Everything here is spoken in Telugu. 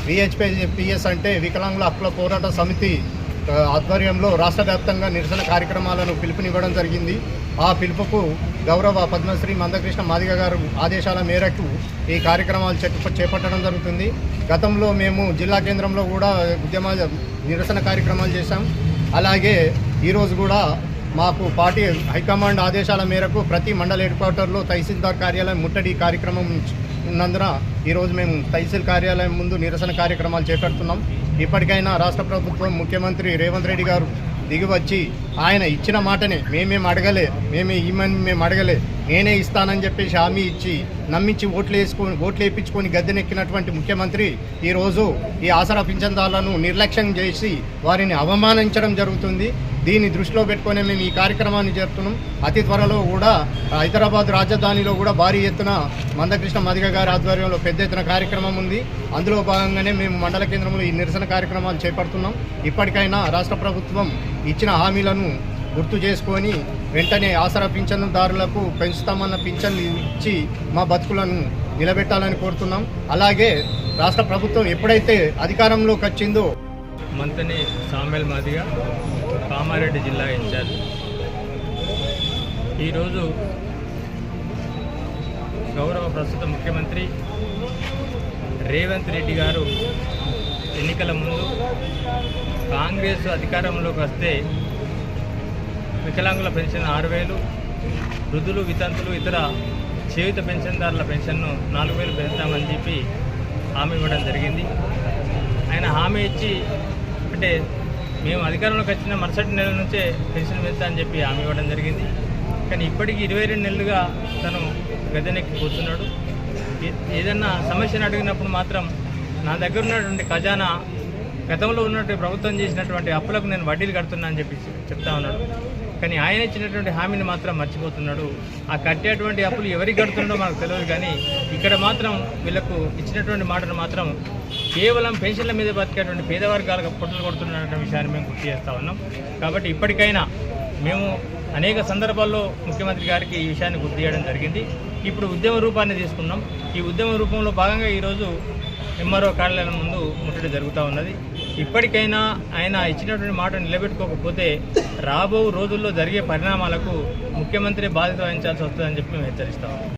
VHPS అంటే వికలాంగుల హక్కుల పోరాట సమితి ఆధ్వర్యంలో రాష్ట్ర వ్యాప్తంగా నిరసన కార్యక్రమాలను పిలుపునివ్వడం జరిగింది. ఆ పిలుపుకు గౌరవ పద్మశ్రీ మందకృష్ణ మాదిగ గారు ఆదేశాల మేరకు ఈ కార్యక్రమాలు చేపట్టడం జరుగుతుంది. గతంలో మేము జిల్లా కేంద్రంలో కూడా నిరసన కార్యక్రమాలు చేశాం. అలాగే ఈరోజు కూడా మాకు పార్టీ హైకమాండ్ ఆదేశాల మేరకు ప్రతి మండల హెడ్ క్వార్టర్లో తహసీల్దార్ కార్యాలయం ముట్టడి కార్యక్రమం ఉన్నందున ఈరోజు మేము తహసీల్ కార్యాలయం ముందు నిరసన కార్యక్రమాలు చేపడుతున్నాం. ఇప్పటికైనా రాష్ట్ర ప్రభుత్వం ముఖ్యమంత్రి రేవంత్ రెడ్డి గారు దిగివచ్చి ఆయన ఇచ్చిన మాటనే మేము అడగలే నేనే ఇస్తానని చెప్పేసి హామీ ఇచ్చి నమ్మించి ఓట్లు వేయించుకొని గద్దెనెక్కినటువంటి ముఖ్యమంత్రి ఈరోజు ఈ ఆసరా పింఛన్దారులను నిర్లక్ష్యం చేసి వారిని అవమానించడం జరుగుతుంది. దీన్ని దృష్టిలో పెట్టుకొని మేము ఈ కార్యక్రమాన్ని జరుపుతున్నాం. అతి త్వరలో కూడా హైదరాబాద్ రాజధానిలో కూడా భారీ ఎత్తున మందకృష్ణ మాదిగ గారి ఆధ్వర్యంలో పెద్ద ఎత్తున కార్యక్రమం ఉంది. అందులో భాగంగానే మేము మండల కేంద్రంలో ఈ నిరసన కార్యక్రమాలు చేపడుతున్నాం. ఇప్పటికైనా రాష్ట్ర ప్రభుత్వం ఇచ్చిన హామీలను గుర్తు చేసుకొని వెంటనే ఆసరా పింఛన్దారులకు పెంచుతామన్న పింఛన్లు ఇచ్చి మా బతుకులను నిలబెట్టాలని కోరుతున్నాం. అలాగే రాష్ట్ర ప్రభుత్వం ఎప్పుడైతే అధికారంలోకి వచ్చిందో మంతని సామెల్ మాదిగ కామారెడ్డి జిల్లా ఇన్ఛార్జ్. ఈరోజు గౌరవ ప్రస్తుత ముఖ్యమంత్రి రేవంత్ రెడ్డి గారు ఎన్నికల ముందు కాంగ్రెస్ అధికారంలోకి వస్తే వికలాంగుల పెన్షన్ 6,000, వృద్ధులు వితంతులు ఇతర చేయుత పెన్షన్దారుల పెన్షన్ను 4,000 పెంచుతామని చెప్పి హామీ ఇవ్వడం జరిగింది. ఆయన హామీ ఇచ్చి అంటే మేము అధికారంలోకి వచ్చిన మరుసటి నెల నుంచే పెన్షన్ పెంచుతా అని చెప్పి హామీ ఇవ్వడం జరిగింది. కానీ ఇప్పటికీ 22 నెలలుగా తను గద్దెనెక్కి కూర్చున్నాడు. ఏదన్నా సమస్యను అడిగినప్పుడు మాత్రం నా దగ్గర ఉన్నటువంటి ఖజానా గతంలో ఉన్నటువంటి ప్రభుత్వం చేసినటువంటి అప్పులకు నేను వడ్డీలు కడుతున్నా అని చెప్పి చెప్తా ఉన్నాడు. కానీ ఆయన ఇచ్చినటువంటి హామీని మాత్రం మర్చిపోతున్నాడు. ఆ కట్టేటువంటి అప్పులు ఎవరికి కడుతుండో మనకు తెలియదు. కానీ ఇక్కడ మాత్రం వీళ్ళకు ఇచ్చినటువంటి మాటను మాత్రం కేవలం పెన్షన్ల మీద బతికేటువంటి పేద వర్గాలకు పొట్టలు కొడుతున్నటువంటి విషయాన్ని మేము గుర్తు చేస్తూ ఉన్నాం. కాబట్టి ఇప్పటికైనా మేము అనేక సందర్భాల్లో ముఖ్యమంత్రి గారికి ఈ విషయాన్ని గుర్తు చేయడం జరిగింది. ఇప్పుడు ఉద్యమ రూపాన్ని తీసుకున్నాం. ఈ ఉద్యమ రూపంలో భాగంగా ఈరోజు MRO కార్యాలయం ముందు ముట్టడి జరుగుతూ ఉన్నది. ఇప్పటికైనా ఆయన ఇచ్చినటువంటి మాట నిలబెట్టుకోకపోతే రాబో రోజుల్లో జరిగే పరిణామాలకు ముఖ్యమంత్రి బాధ్యత వహించాల్సి వస్తుందని చెప్పి మేము హెచ్చరిస్తాం.